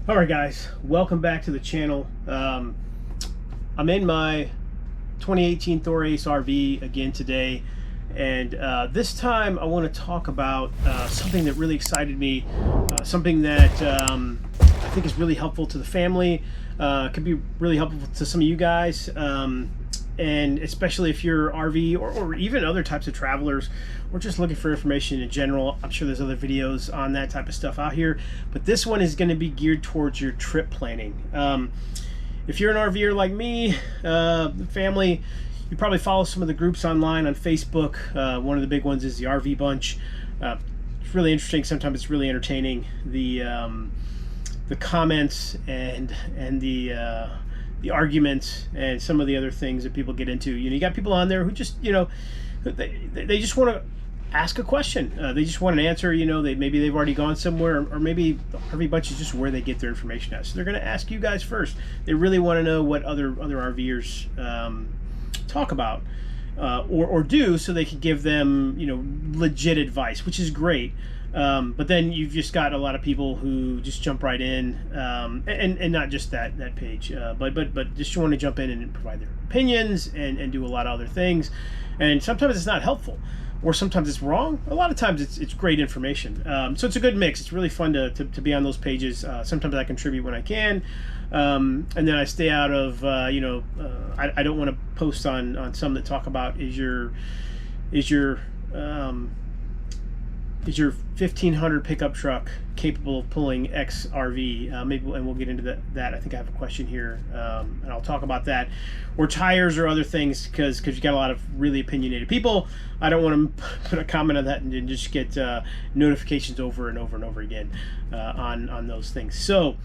All right, guys, welcome back to the channel. I'm in my 2018 Thor Ace RV again today, and this time I want to talk about something that really excited me, something that I think is really helpful to the family, could be really helpful to some of you guys, and especially if you're RV or even other types of travelers, or just looking for information in general. I'm sure there's other videos on that type of stuff out here, but this one is going to be geared towards your trip planning. If you're an RVer like me, family, you probably follow some of the groups online on Facebook. One of the big ones is the RV Bunch. It's really interesting. Sometimes it's really entertaining. The comments and the arguments and some of the other things that people get into. You got people on there who just, they just want to ask a question. They just want an answer. Maybe they've already gone somewhere, or maybe the RV Bunch is just where they get their information at. So they're going to ask you guys first. They really want to know what other RVers talk about or do, so they can give them legit advice, which is great. But then you've just got a lot of people who just jump right in, and not just that page, but just want to jump in and provide their opinions and do a lot of other things. And sometimes it's not helpful, or sometimes it's wrong. A lot of times it's great information. So it's a good mix. It's really fun to be on those pages. Sometimes I contribute when I can, and then I stay out of I don't want to post on some that talk about is your 1500 pickup truck capable of pulling X RV? Maybe, and we'll get into that. I think I have a question here, and I'll talk about that. Or tires or other things, because you got a lot of really opinionated people. I don't want to put a comment on that and just get notifications over and over and over again on those things. So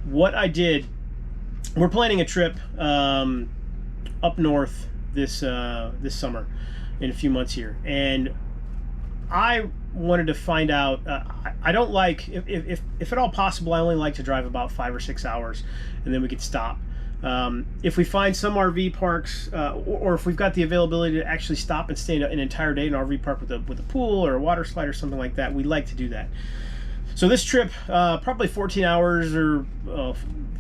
what I did, we're planning a trip up north this summer in a few months here, and I wanted to find out, I don't like, if at all possible, I only like to drive about 5 or 6 hours, and then we could stop. If we find some RV parks, or if we've got the availability to actually stop and stay an entire day in an RV park with a pool or a water slide or something like that, we like to do that. So this trip, probably 14 hours or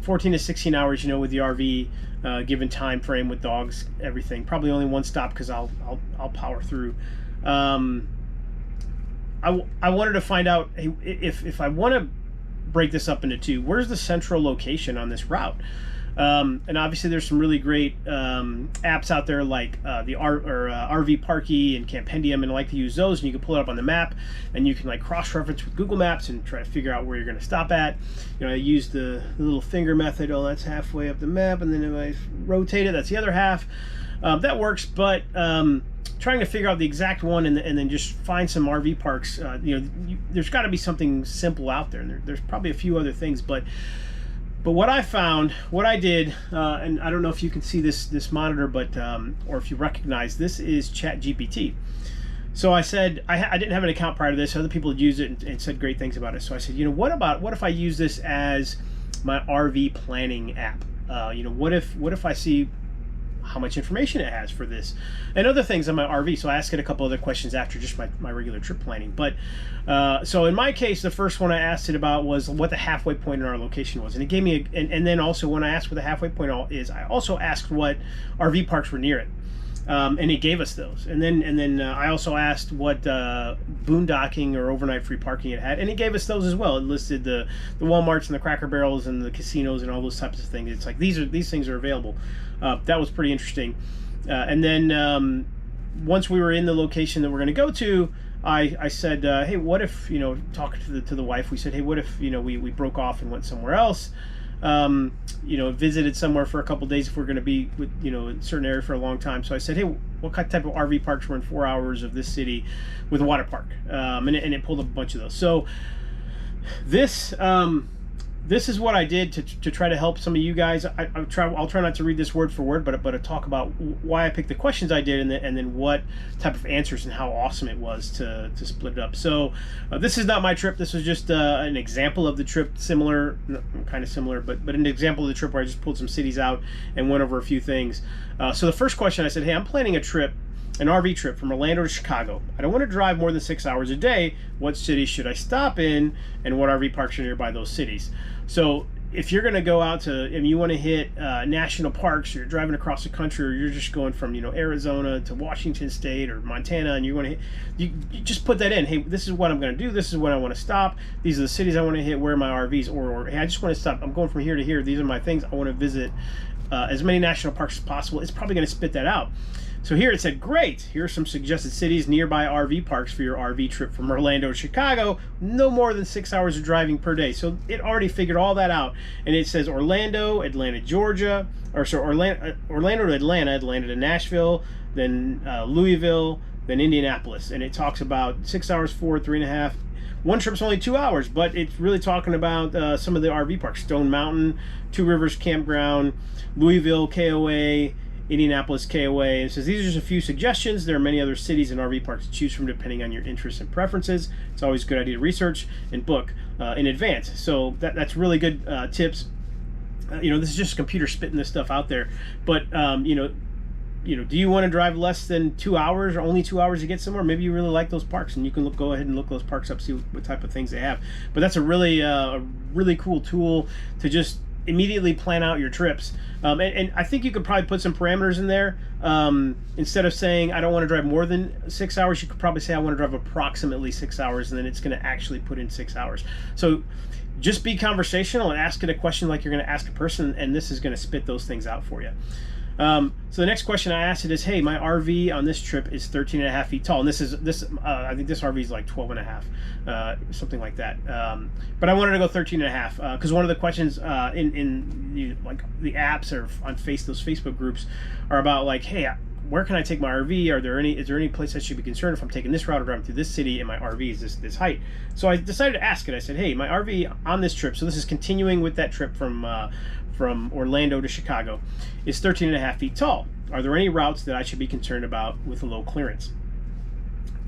14 to 16 hours, with the RV, given time frame with dogs, everything. Probably only one stop, because I'll power through. I wanted to find out, hey, if I want to break this up into two, where's the central location on this route? And obviously there's some really great apps out there, like the RV Parky and Campendium, and I like to use those, and you can pull it up on the map, and you can like cross-reference with Google Maps and try to figure out where you're going to stop at. I use the little finger method. Oh, that's halfway up the map, and then if I rotate it, that's the other half. That works, but trying to figure out the exact one and then just find some RV parks, there's got to be something simple out there, and there's probably a few other things, but what I found, what I did, and I don't know if you can see this monitor, but or if you recognize, this is ChatGPT. So I said, I didn't have an account prior to this. Other people had used it and said great things about it. So I said, what if I use this as my RV planning app? What if I see how much information it has for this and other things on my RV? So I asked it a couple other questions after just my regular trip planning. But so in my case, the first one I asked it about was what the halfway point in our location was, and it gave me and then also when I asked what the halfway point is, I also asked what RV parks were near it, and it gave us those. And then I also asked what boondocking or overnight free parking it had, and it gave us those as well. It listed the Walmarts and the Cracker Barrels and the casinos and all those types of things. It's like these things are available. That was pretty interesting. And then once we were in the location that we're going to go to, I said, hey, what if, talking to the wife, we said, hey, what if, we broke off and went somewhere else, visited somewhere for a couple days if we're going to be with, in a certain area for a long time. So I said, hey, what type of RV parks were in 4 hours of this city with a water park? And it pulled up a bunch of those. So this is what I did to try to help some of you guys. I'll try not to read this word for word, but to talk about why I picked the questions I did, and then what type of answers and how awesome it was to split it up. So this is not my trip. This was just an example of the trip, kind of similar, but an example of the trip where I just pulled some cities out and went over a few things. So the first question I said, hey, I'm planning a trip an RV trip from Orlando to Chicago. I don't want to drive more than 6 hours a day. What cities should I stop in, and what RV parks are nearby those cities? So if you're going to go out to, and you want to hit national parks, or you're driving across the country, or you're just going from Arizona to Washington State or Montana, and you want to hit, you just put that in. Hey, this is what I'm going to do. This is when I want to stop. These are the cities I want to hit. Where are my RVs? Or hey, I just want to stop. I'm going from here to here. These are my things. I want to visit as many national parks as possible. It's probably going to spit that out. So here it said, great, here are some suggested cities, nearby RV parks for your RV trip from Orlando to Chicago, no more than 6 hours of driving per day. So it already figured all that out. And it says Orlando, Atlanta, Georgia, Orlando to Atlanta, Atlanta to Nashville, then Louisville, then Indianapolis. And it talks about 6 hours, 3.5. One trip's only 2 hours, but it's really talking about some of the RV parks. Stone Mountain, Two Rivers Campground, Louisville, KOA, Indianapolis, KOA. And it says these are just a few suggestions. There are many other cities and RV parks to choose from depending on your interests and preferences. It's always a good idea to research and book in advance. So that's really good tips. This is just a computer spitting this stuff out there. But do you want to drive less than 2 hours, or only 2 hours to get somewhere? Maybe you really like those parks, and you can go ahead and look those parks up, see what type of things they have. But that's a really cool tool to just immediately plan out your trips. And I think you could probably put some parameters in there. Instead of saying I don't want to drive more than 6 hours, you could probably say I want to drive approximately 6 hours, and then it's going to actually put in 6 hours. So just be conversational and ask it a question like you're going to ask a person, and this is going to spit those things out for you. So the next question I asked it is, hey, my RV on this trip is 13.5 feet tall, and I think this RV is like 12.5, something like that. But I wanted to go 13.5 because one of the questions in like the apps or on those Facebook groups are about like, hey, where can I take my RV? Is there any place I should be concerned if I'm taking this route or driving through this city and my RV is this height? So I decided to ask it. I said, hey, my RV on this trip, so this is continuing with that trip from Orlando to Chicago, is 13.5 feet tall. Are there any routes that I should be concerned about with low clearance?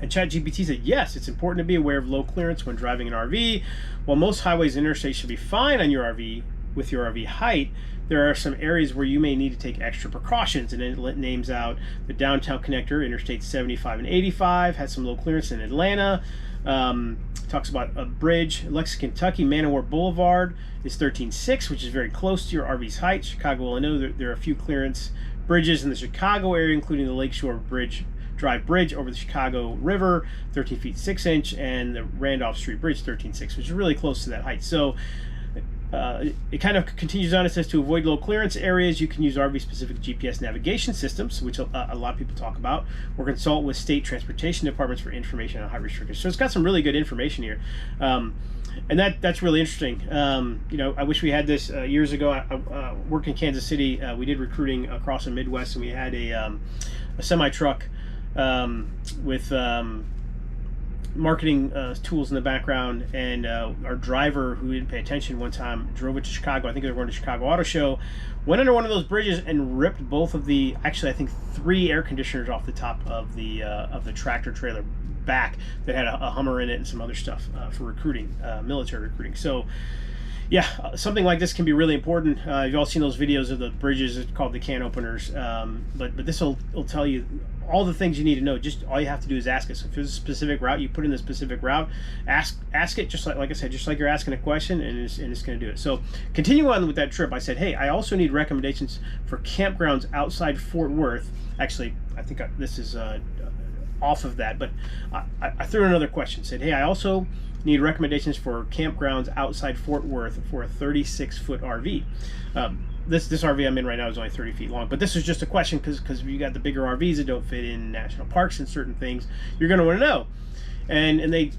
And ChatGPT said, yes, it's important to be aware of low clearance when driving an RV. While most highways and interstates should be fine on your RV with your RV height, there are some areas where you may need to take extra precautions. And it names out the downtown connector, Interstate 75 and 85, has some low clearance in Atlanta. Talks about a bridge, Lexington, Kentucky, Man-O-War Boulevard is 13.6, which is very close to your RV's height. Chicago, Illinois, there are a few clearance bridges in the Chicago area, including the Lakeshore Drive Bridge over the Chicago River, 13 feet 6 inch, and the Randolph Street Bridge, 13.6, which is really close to that height. So it kind of continues on. It says to avoid low clearance areas, you can use RV-specific GPS navigation systems, which a lot of people talk about, or consult with state transportation departments for information on height restrictions. So it's got some really good information here, and that's really interesting. I wish we had this years ago. I worked in Kansas City. We did recruiting across the Midwest, and we had a semi-truck with marketing tools in the background, and our driver, who didn't pay attention one time, drove it to Chicago. I think they were going to Chicago Auto Show, went under one of those bridges and ripped both of I think 3 air conditioners off the top of the tractor trailer back that had a Hummer in it and some other stuff for recruiting, military recruiting. So yeah, something like this can be really important. You've all seen those videos of the bridges. It's called the can openers. But this will tell you all the things you need to know. Just all you have to do is ask it. So if there's a specific route, you put in the specific route. Ask it just like I said, just like you're asking a question, and it's going to do it. So continue on with that trip. I said, hey, I also need recommendations for campgrounds outside Fort Worth. Actually, I think this is off of that, but I threw in another question. Said, hey, I also need recommendations for campgrounds outside Fort Worth for a 36-foot RV. This RV I'm in right now is only 30 feet long, but this is just a question because you got the bigger RVs that don't fit in national parks and certain things you're going to want to know. And they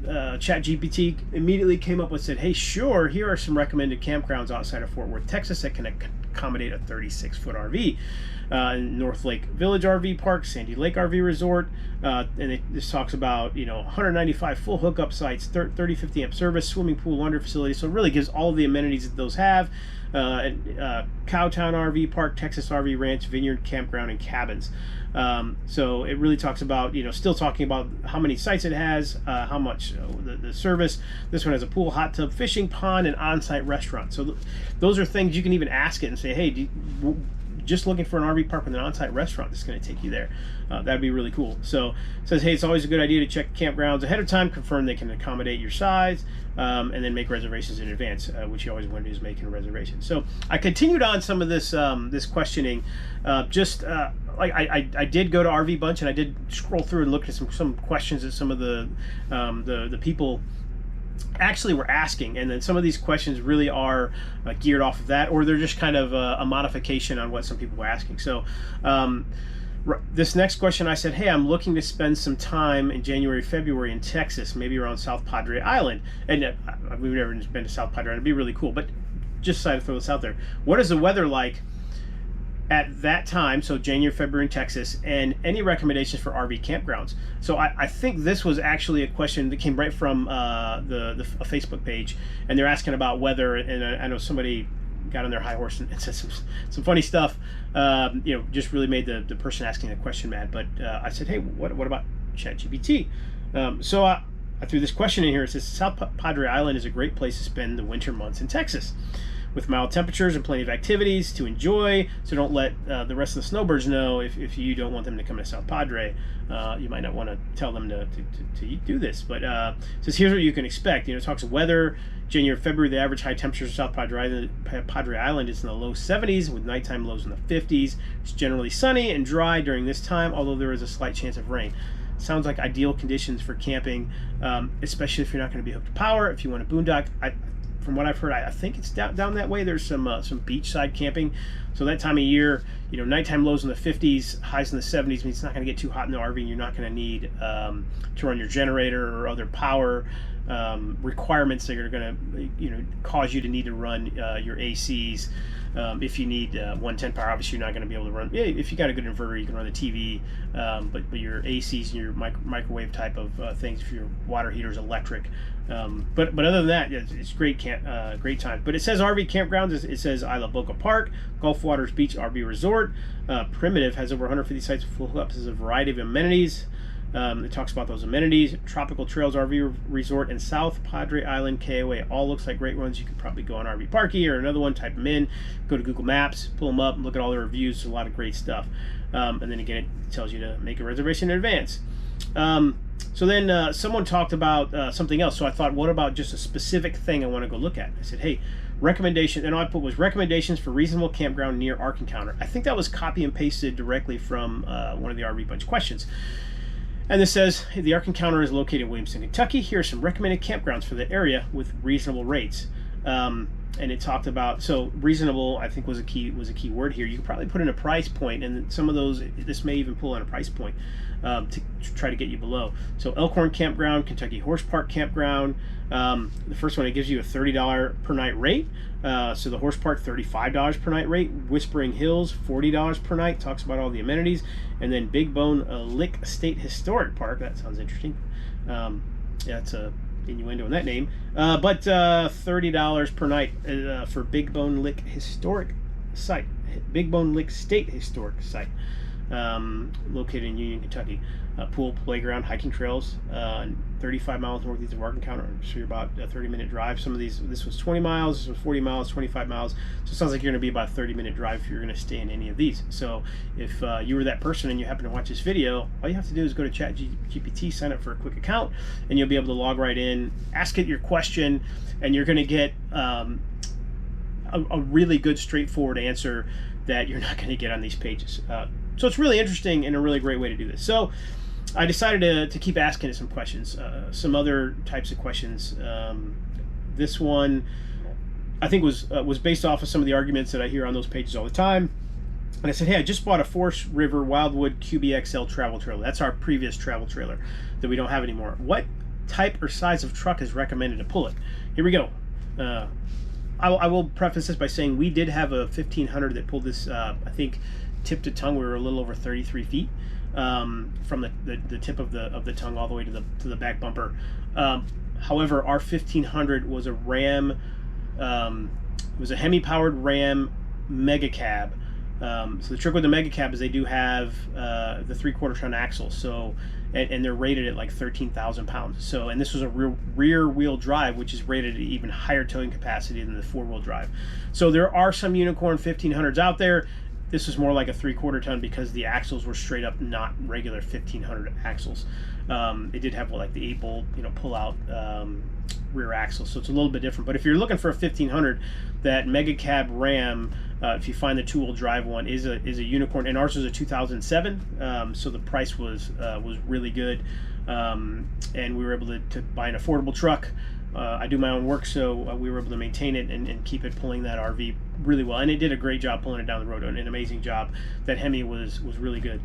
ChatGPT immediately came up with, said, hey, sure, here are some recommended campgrounds outside of Fort Worth, Texas that can accommodate a 36-foot RV. North Lake Village RV Park, Sandy Lake RV Resort, and this talks about 195 full hookup sites, 30-50 amp service, swimming pool, laundry facility. So it really gives all of the amenities that those have. Cowtown RV Park, Texas RV Ranch, Vineyard Campground, and cabins. So it really talks about, still talking about how many sites it has, how much the service. This one has a pool, hot tub, fishing pond, and on-site restaurant. So those are things you can even ask it and say, hey, just looking for an RV park with an on-site restaurant that's going to take you there. That'd be really cool. So it says, hey, it's always a good idea to check campgrounds ahead of time, confirm they can accommodate your size, and then make reservations in advance, which you always want to do is making a reservation. So I continued on some of this this questioning. Like I did go to RV Bunch, and I did scroll through and look at some questions that some of the people actually were asking, and then some of these questions really are geared off of that, or they're just kind of a modification on what some people were asking. So this next question, I said, hey, I'm looking to spend some time in January, February in Texas, maybe around South Padre Island. And we've never been to South Padre Island. It'd be really cool, but just decided to throw this out there. What is the weather like at that time, so January, February in Texas, and any recommendations for RV campgrounds? So I think this was actually a question that came right from a Facebook page, and they're asking about weather, and I know somebody got on their high horse and said some funny stuff, just really made the person asking the question mad. But I said, hey, what about ChatGPT? So I threw this question in here. It says, South Padre Island is a great place to spend the winter months in Texas, with mild temperatures and plenty of activities to enjoy. So don't let the rest of the snowbirds know if you don't want them to come to South Padre. You might not want to tell them to do this. But it says, here's what you can expect. It talks weather. January, February, the average high temperature of South Padre Island is in the low 70s, with nighttime lows in the 50s. It's generally sunny and dry during this time, although there is a slight chance of rain. Sounds like ideal conditions for camping, especially if you're not going to be hooked to power. If you want a boondock, from what I've heard, I think it's down that way. There's some beachside camping. So that time of year, nighttime lows in the 50s, highs in the 70s means it's not going to get too hot in the RV, and you're not going to need to run your generator or other power requirements that are going to cause you to need to run your ACs. If you need 110 power, obviously you're not going to be able to run. Yeah, if you got a good inverter, you can run the TV, but your ACs and your microwave type of things, if your water heater is electric. But other than that, it's great great time. But it says RV campgrounds. It says Isla Boca Park, Gulf Waters Beach RV Resort. Primitive has over 150 sites with full hookups. There's a variety of amenities. It talks about those amenities. Tropical Trails RV Resort and South Padre Island KOA. All looks like great ones. You could probably go on RV Parky or another one, type them in, go to Google Maps, pull them up, and look at all the reviews. There's a lot of great stuff. And then again, it tells you to make a reservation in advance. So then someone talked about something else. So I thought, what about just a specific thing I want to go look at? I said, hey, recommendation, and all I put was recommendations for reasonable campground near Ark Encounter. I think that was copy and pasted directly from one of the RV Bunch questions. And this says, hey, the Ark Encounter is located in Williamston, Kentucky. Here are some recommended campgrounds for the area with reasonable rates. And it talked about, so reasonable, I think was a key word here. You could probably put in a price point, and some of those, this may even pull in a price point to try to get you below. So Elkhorn Campground, Kentucky Horse Park Campground. The first one, it gives you a $30 per night rate. So the Horse Park, $35 per night rate. Whispering Hills, $40 per night. Talks about all the amenities. And then Big Bone Lick State Historic Park. That sounds interesting. Yeah, it's a innuendo in that name. But $30 per night for Big Bone Lick Historic Site. Big Bone Lick State Historic Site. Located in Union, Kentucky. Pool, playground, hiking trails, 35 miles northeast of Ark Encounter. So you're about a 30-minute drive. Some of these, this was 20 miles, this was 40 miles, 25 miles. So it sounds like you're going to be about a 30-minute drive if you're going to stay in any of these. So if you were that person and you happen to watch this video, all you have to do is go to ChatGPT, sign up for a quick account, and you'll be able to log right in, ask it your question, and you're going to get a really good, straightforward answer that you're not going to get on these pages. So it's really interesting and a really great way to do this. So I decided to keep asking it some questions, some other types of questions. This one, I think, was based off of some of the arguments that I hear on those pages all the time. And I said, hey, I just bought a Forest River Wildwood QBXL travel trailer. That's our previous travel trailer that we don't have anymore. What type or size of truck is recommended to pull it? Here we go. I will preface this by saying we did have a 1500 that pulled this, I think, tip to tongue. We were a little over 33 feet from the tip of the tongue all the way to the back bumper. However, our 1500 was a Ram, it was a Hemi powered Ram Mega Cab. So the trick with the Mega Cab is they do have the 3/4 ton axle. So and they're rated at like 13,000 pounds. So, and this was a rear wheel drive, which is rated at even higher towing capacity than the 4-wheel drive. So there are some unicorn 1500s out there. This was more like a 3/4 ton because the axles were straight up not regular 1500 axles. It did have like the 8-bolt, pull out rear axle, so it's a little bit different. But if you're looking for a 1500, that Mega Cab Ram, if you find the 2-wheel drive one, is a unicorn, and ours was a 2007. So the price was really good, and we were able to buy an affordable truck. I do my own work, so we were able to maintain it and keep it pulling that RV really well, and it did a great job pulling it down the road. An amazing job. That Hemi was really good.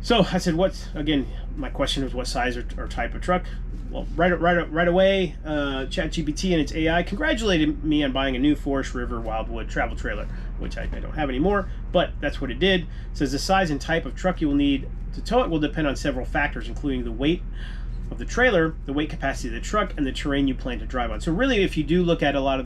So I said, again, my question was what size or type of truck? Well, right away, ChatGPT and its AI congratulated me on buying a new Forest River Wildwood travel trailer, which I don't have anymore, but that's what it did. It says the size and type of truck you will need to tow it will depend on several factors, including the weight of the trailer, the weight capacity of the truck, and the terrain you plan to drive on. So really, if you do look at a lot of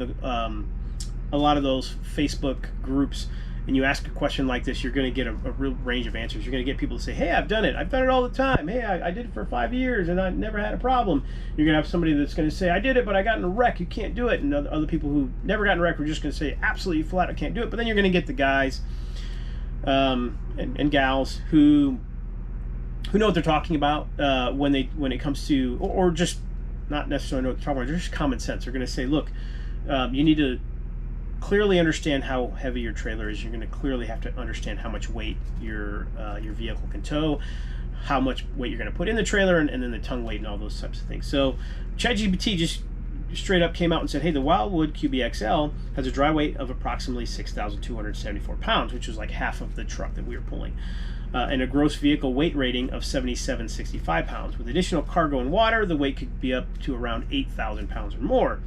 those Facebook groups, and you ask a question like this, you're going to get a real range of answers. You're going to get people to say, hey, I've done it all the time. Hey, I did it for 5 years and I never had a problem. You're going to have somebody that's going to say, I did it, but I got in a wreck, you can't do it. And other people who never got in a wreck were just going to say, absolutely flat, I can't do it. But then you're going to get the guys and gals who know what they're talking about when it comes to, or just not necessarily know what they're talking about, just common sense. They're going to say, look, you need to clearly understand how heavy your trailer is. You're going to clearly have to understand how much weight your vehicle can tow, how much weight you're going to put in the trailer, and then the tongue weight and all those types of things. So ChatGPT just straight up came out and said, hey, the Wildwood QBXL has a dry weight of approximately 6,274 pounds, which was like half of the truck that we were pulling, and a gross vehicle weight rating of 7,765 pounds. With additional cargo and water, the weight could be up to around 8,000 pounds or more.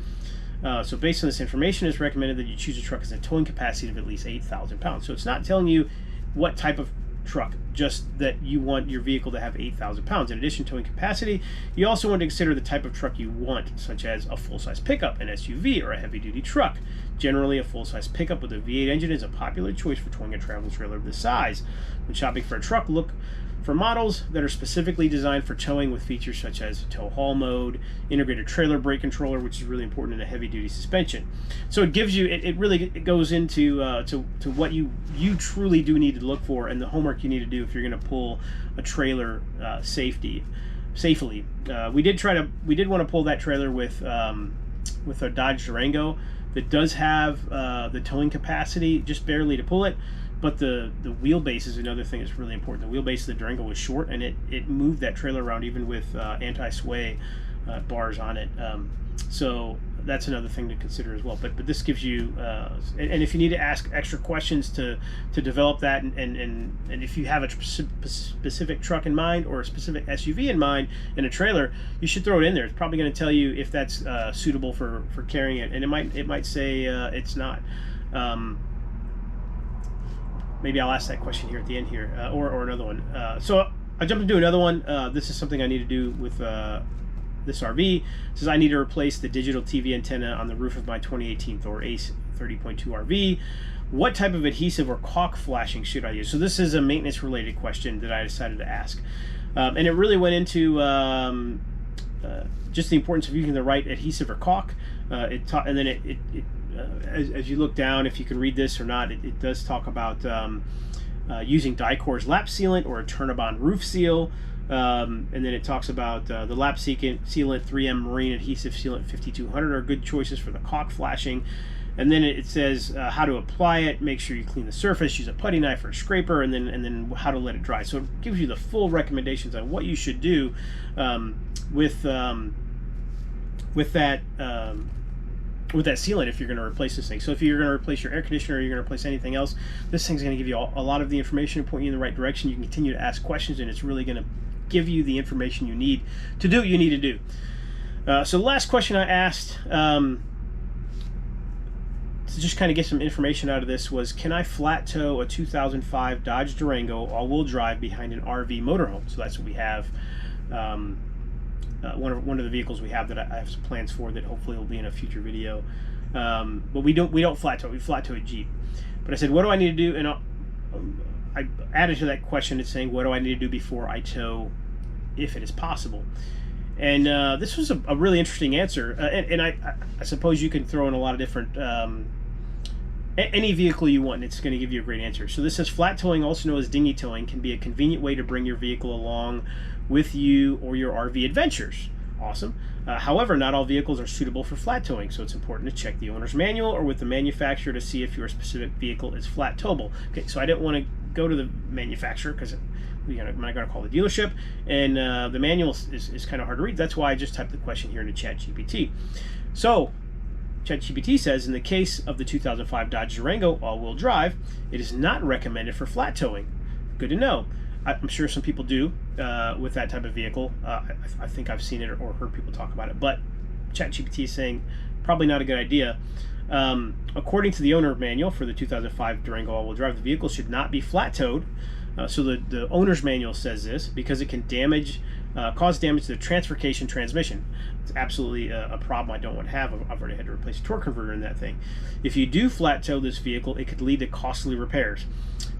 So based on this information, it's recommended that you choose a truck with a towing capacity of at least 8,000 pounds. So it's not telling you what type of truck, just that you want your vehicle to have 8,000 pounds. In addition to towing capacity, you also want to consider the type of truck you want, such as a full-size pickup, an SUV, or a heavy-duty truck. Generally, a full-size pickup with a V8 engine is a popular choice for towing a travel trailer of this size. When shopping for a truck, look for models that are specifically designed for towing with features such as tow haul mode, integrated trailer brake controller, which is really important in a heavy-duty suspension. So it gives you, it really goes into to what you truly do need to look for, and the homework you need to do if you're going to pull a trailer safely. We did want to pull that trailer with a Dodge Durango that does have the towing capacity just barely to pull it. But the wheelbase is another thing that's really important. The wheelbase of the Durango was short, and it moved that trailer around even with anti-sway bars on it. So that's another thing to consider as well. But this gives you, and if you need to ask extra questions to develop that, and if you have a specific truck in mind or a specific SUV in mind in a trailer, you should throw it in there. It's probably going to tell you if that's suitable for carrying it, and it might say it's not. Maybe I'll ask that question here at the end here, or another one. So I jumped into another one. This is something I need to do with this RV. It says I need to replace the digital TV antenna on the roof of my 2018 Thor Ace 30.2 RV. What type of adhesive or caulk flashing should I use? So this is a maintenance related question that I decided to ask. And it really went into just the importance of using the right adhesive or caulk. And then as you look down, if you can read this or not, it does talk about using Dycor's lap sealant or a Turnabond roof seal. And then it talks about the lap sealant 3M marine adhesive sealant 5200 are good choices for the caulk flashing. And then it says how to apply it, make sure you clean the surface, use a putty knife or a scraper, and then how to let it dry. So it gives you the full recommendations on what you should do with that sealant if you're going to replace this thing. So if you're going to replace your air conditioner or you're going to replace anything else, this thing's going to give you a lot of the information and point you in the right direction. You can continue to ask questions, and it's really going to give you the information you need to do what you need to do. So the last question I asked to just kind of get some information out of this was, can I flat tow a 2005 Dodge Durango all-wheel drive behind an RV motorhome? So that's what we have. One of the vehicles we have that I have some plans for that hopefully will be in a future video. But we don't flat tow. We flat tow a Jeep. But I said, what do I need to do? And I added to that question, it's saying, what do I need to do before I tow, if it is possible? And this was a really interesting answer. And I suppose you can throw in a lot of different any vehicle you want, it's going to give you a great answer. So this says flat towing, also known as dinghy towing, can be a convenient way to bring your vehicle along with you or your RV adventures. Awesome. However, not all vehicles are suitable for flat towing, so it's important to check the owner's manual or with the manufacturer to see if your specific vehicle is flat towable. Okay, so I didn't want to go to the manufacturer because I'm going to call the dealership, and the manual is kind of hard to read. That's why I just typed the question here into ChatGPT. So ChatGPT says, in the case of the 2005 Dodge Durango all-wheel drive, it is not recommended for flat towing. Good to know. I'm sure some people do with that type of vehicle. I think I've seen it or heard people talk about it, but ChatGPT is saying probably not a good idea. According to the owner manual for the 2005 Durango all-wheel drive, the vehicle should not be flat towed. So the owner's manual says this because it can cause damage to the transmission. It's absolutely a problem I don't want to have. I've already had to replace a torque converter in that thing. If you do flat tow this vehicle, it could lead to costly repairs.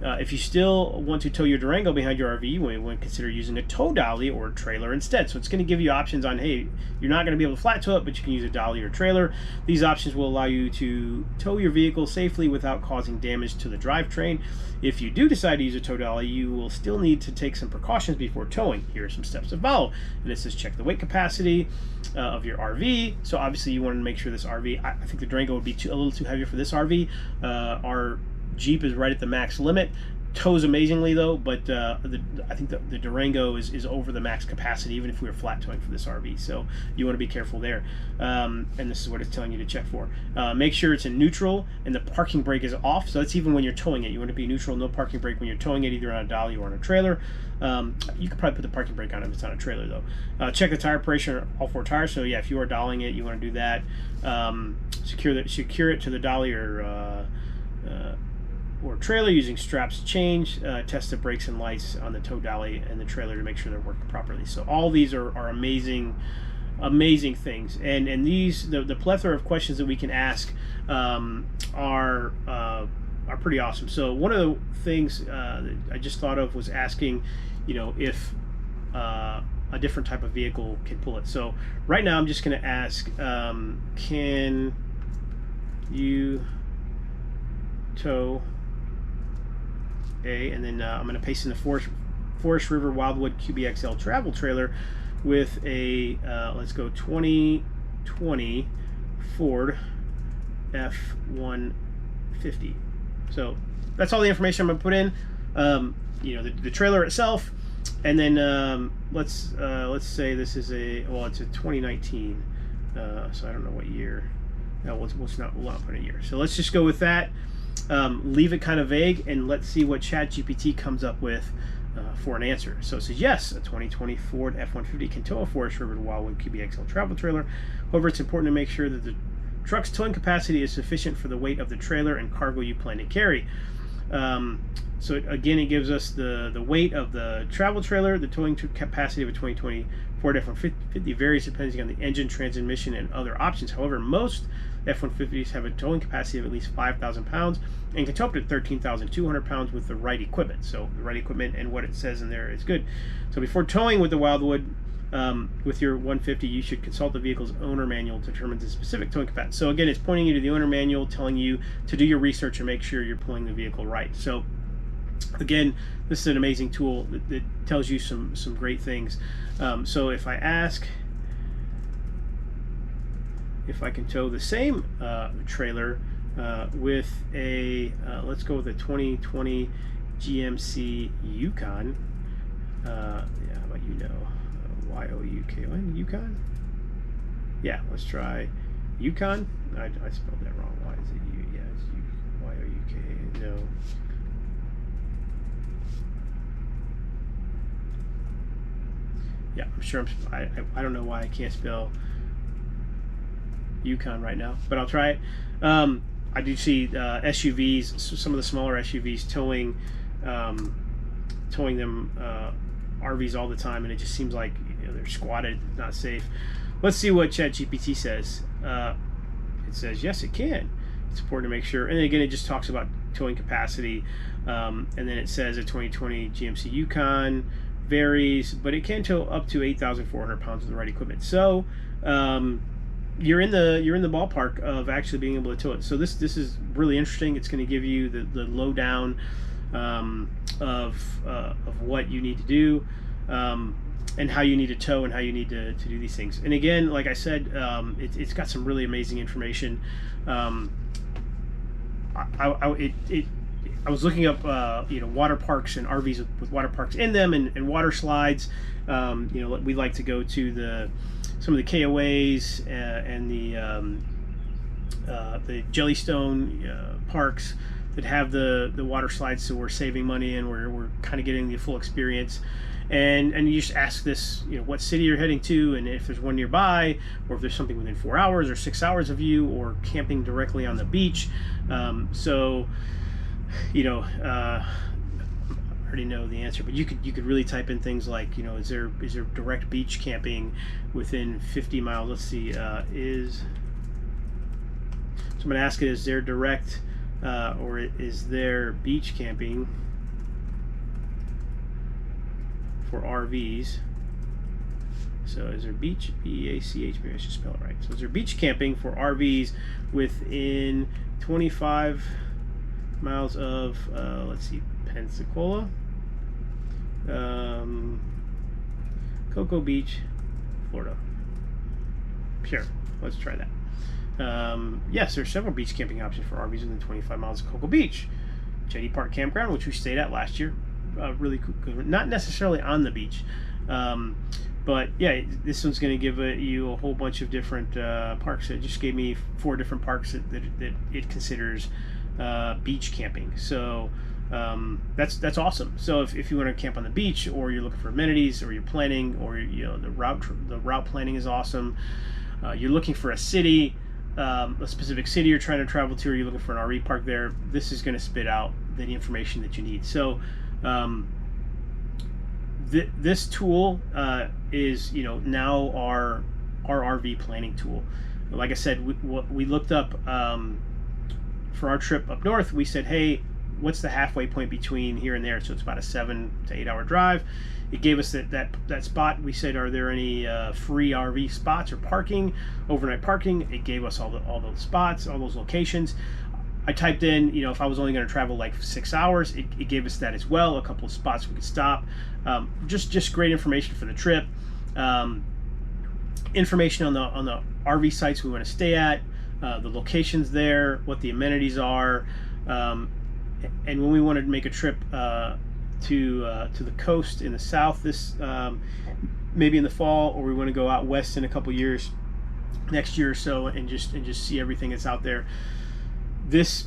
If you still want to tow your Durango behind your RV, you may want to consider using a tow dolly or a trailer instead. So it's going to give you options on, hey, you're not going to be able to flat tow it, but you can use a dolly or a trailer. These options will allow you to tow your vehicle safely without causing damage to the drivetrain. If you do decide to use a tow dolly, you will still need to take some precautions before towing. Here are some steps to follow. And it says check the weight capacity of your RV. So obviously you want to make sure this RV, I think the Durango would be a little too heavy for this RV. Our Jeep is right at the max limit. Tows amazingly though, but I think the Durango is over the max capacity even if we were flat towing for this RV. So you want to be careful there. And this is what it's telling you to check for. Make sure it's in neutral and the parking brake is off. So that's even when you're towing it. You want to be neutral, no parking brake when you're towing it, either on a dolly or on a trailer. You could probably put the parking brake on if it's on a trailer though. Check the tire pressure on all 4 tires. So yeah, if you are dollying it, you want to do that. Secure it to the dolly or trailer using straps to change. Test the brakes and lights on the tow dolly and the trailer to make sure they're working properly. So all these are amazing things, and these the plethora of questions that we can ask are pretty awesome. So one of the things that I just thought of was asking, if a different type of vehicle can pull it. So right now I'm just going to ask, can you tow and then I'm going to paste in the Forest River Wildwood QBXL travel trailer with a let's go 2020 Ford F-150. So that's all the information I'm going to put in. The trailer itself, and then let's say this is it's a 2019. So I don't know what year. No, we'll not put a year. So let's just go with that. Leave it kind of vague, and let's see what ChatGPT comes up with for an answer. So it says, yes, a 2020 Ford F-150 can tow a Forest River Wildwood QBXL travel trailer. However, it's important to make sure that the truck's towing capacity is sufficient for the weight of the trailer and cargo you plan to carry. So again, it gives us the weight of the travel trailer. The towing capacity of a 2020 Ford F-150 varies depending on the engine, transmission, and other options. However, most F-150s have a towing capacity of at least 5,000 pounds and can tow up to 13,200 pounds with the right equipment. So the right equipment and what it says in there is good. So before towing with the Wildwood with your 150, you should consult the vehicle's owner manual to determine the specific towing capacity. So again, it's pointing you to the owner manual, telling you to do your research and make sure you're pulling the vehicle right. So again, this is an amazing tool that tells you some great things. So if I ask if I can tow the same trailer with a let's go with a 2020 GMC Yukon. How about Y-O-U-K-O-N, Yukon? Yeah, let's try Yukon. I spelled that wrong. Why is it U? Yeah, it's U. Y-O-U-K. No. Yeah, I'm sure. I don't know why I can't spell Yukon right now, but I'll try it. I do see SUVs, some of the smaller SUVs towing them RVs all the time, and it just seems like they're squatted, not safe. Let's see what ChatGPT says. It says yes, it can. It's important to make sure, and again, it just talks about towing capacity, and then it says a 2020 GMC Yukon varies, but it can tow up to 8,400 pounds with the right equipment. So you're in the ballpark of actually being able to tow it. So this is really interesting. It's going to give you the lowdown of what you need to do, and how you need to tow and how you need to do these things. And again, like I said, it's got some really amazing information. I was looking up water parks and RVs with water parks in them, and water slides. We like to go to some of the KOAs and the Jellystone parks that have the water slides, so we're saving money and we're kind of getting the full experience. And you just ask this, what city you're heading to, and if there's one nearby, or if there's something within 4 hours or 6 hours of you, or camping directly on the beach. I already know the answer, but you could really type in things like, is there direct beach camping within 50 miles? Let's see, so I'm going to ask it, is there direct or is there beach camping for RVs? So is there beach, B-E-A-C-H, maybe I should spell it right. So is there beach camping for RVs within 25 miles of, let's see, Pensacola, Cocoa Beach, Florida. Sure, let's try that. Yes, there's several beach camping options for RVs within 25 miles of Cocoa Beach. Jetty Park Campground, which we stayed at last year. Really cool, not necessarily on the beach, but yeah, this one's going to give you a whole bunch of different parks. It just gave me 4 different parks that it considers beach camping. So that's awesome. So if you want to camp on the beach, or you're looking for amenities, or you're planning, or the route planning is awesome. You're looking for a city, a specific city you're trying to travel to, or you're looking for an RV park there, this is going to spit out the information that you need. So this tool is now our RV planning tool. Like I said, we looked up for our trip up north. We said, hey, what's the halfway point between here and there? So it's about a 7 to 8 hour drive. It gave us that spot. We said, are there any free RV spots or parking, overnight parking? It gave us all those spots, all those locations. I typed in, if I was only going to travel like 6 hours, it gave us that as well. A couple of spots we could stop. Just great information for the trip. Information on the RV sites we want to stay at, the locations there, what the amenities are, and when we want to make a trip to the coast in the south, maybe in the fall, or we want to go out west in a couple years, next year or so, and just see everything that's out there. This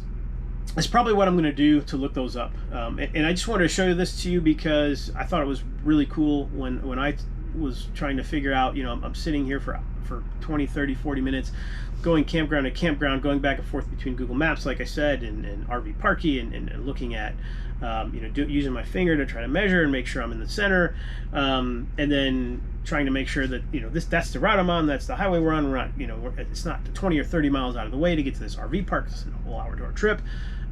is probably what I'm going to do to look those up, and I just wanted to show you this to you because I thought it was really cool when I was trying to figure out, I'm sitting here for 20, 30, 40 minutes going campground to campground, going back and forth between Google Maps, like I said, and RV Parky, and looking at, using my finger to try to measure and make sure I'm in the center, and then trying to make sure that, that's the route I'm on, that's the highway we're on, it's not 20 or 30 miles out of the way to get to this RV park. It's a whole hour to our trip.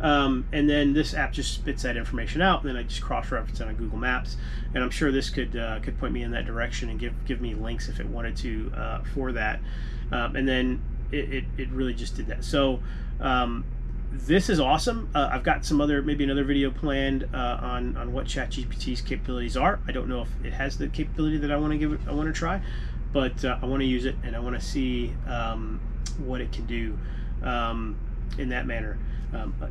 And then this app just spits that information out, and then I just cross-reference it on Google Maps, and I'm sure this could point me in that direction and give me links if it wanted to for that. And then it really just did that. So this is awesome. I've got maybe another video planned on what ChatGPT's capabilities are. I don't know if it has the capability that I want to try, but I want to use it, and I want to see what it can do in that manner.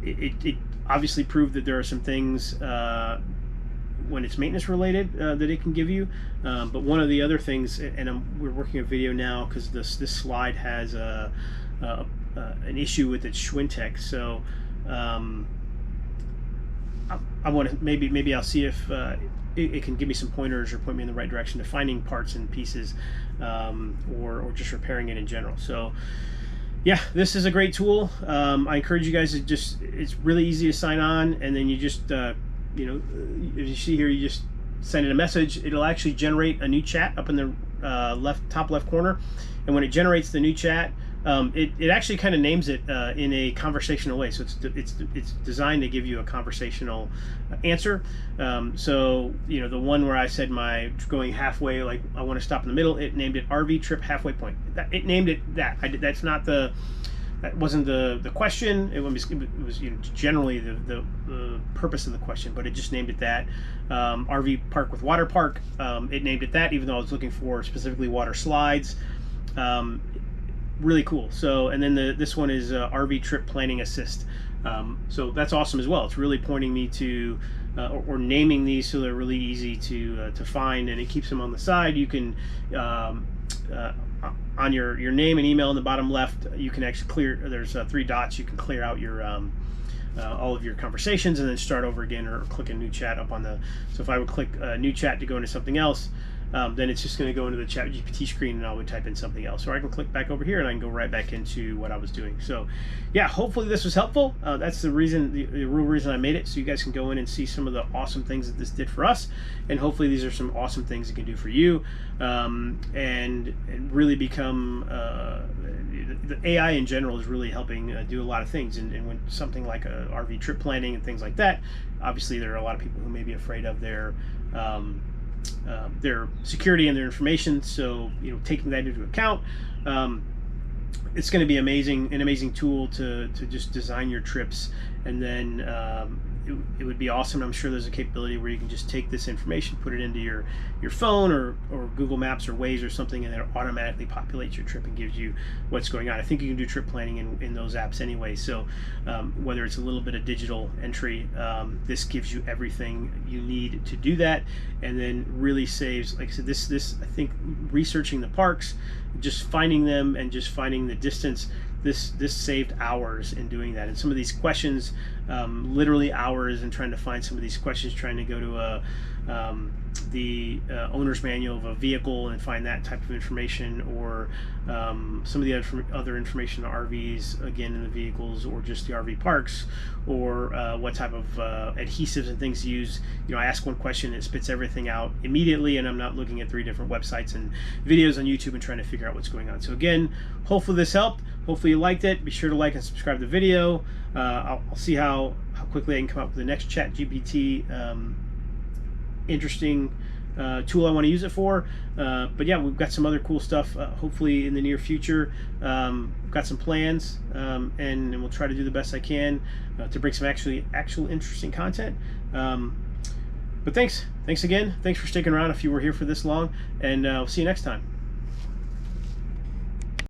It obviously proved that there are some things when it's maintenance related that it can give you, but one of the other things, and we're working a video now because this slide has an issue with its Schwintek, so I want to maybe I'll see if it can give me some pointers or point me in the right direction to finding parts and pieces, or just repairing it in general. So yeah, this is a great tool. I encourage you guys to it's really easy to sign on, and then you just, as you see here, you just send it a message. It'll actually generate a new chat up in the top left corner. And when it generates the new chat, it actually kind of names it in a conversational way. So it's designed to give you a conversational answer. So the one where I said my going halfway, like I want to stop in the middle, it named it RV trip halfway point. It named it that. That's not that wasn't the question. It was generally the purpose of the question, but it just named it that. RV park with water park. It named it that, even though I was looking for specifically water slides. Really cool. So, and then this one is RV trip planning assist. So that's awesome as well. It's really pointing me to or naming these so they're really easy to find, and it keeps them on the side. You can on your name and email in the bottom left, you can actually clear. There's 3 dots. You can clear out your all of your conversations and then start over again, or click a new chat up on the. So if I would click new chat to go into something else, then it's just going to go into the ChatGPT screen, and I would type in something else. Or I can click back over here and I can go right back into what I was doing. So yeah, hopefully this was helpful. That's the reason, the real reason I made it, so you guys can go in and see some of the awesome things that this did for us, and hopefully these are some awesome things it can do for you, and really become the AI in general is really helping do a lot of things. And when something like a RV trip planning and things like that, obviously there are a lot of people who may be afraid of their security and their information. So taking that into account, it's going to be an amazing tool to just design your trips. And then it would be awesome. I'm sure there's a capability where you can just take this information, put it into your phone or Google Maps or Waze or something, and it automatically populates your trip and gives you what's going on. I think you can do trip planning in those apps anyway. So whether it's a little bit of digital entry, this gives you everything you need to do that, and then really saves, like I said, this I think researching the parks, just finding them and just finding the distance, this saved hours in doing that. And some of these questions, literally hours in trying to find some of these questions, trying to go to the owner's manual of a vehicle and find that type of information, or some of the other information on RVs, again, in the vehicles, or just the RV parks, or what type of adhesives and things to use. I ask one question, it spits everything out immediately, and I'm not looking at 3 different websites and videos on YouTube and trying to figure out what's going on. So again, hopefully this helped. Hopefully you liked it. Be sure to like and subscribe to the video. I'll see how quickly I can come up with the next ChatGPT interesting tool I want to use it for. But yeah, we've got some other cool stuff hopefully in the near future. We've got some plans, and we'll try to do the best I can to bring some actual interesting content. But thanks again. Thanks for sticking around if you were here for this long, and we'll see you next time.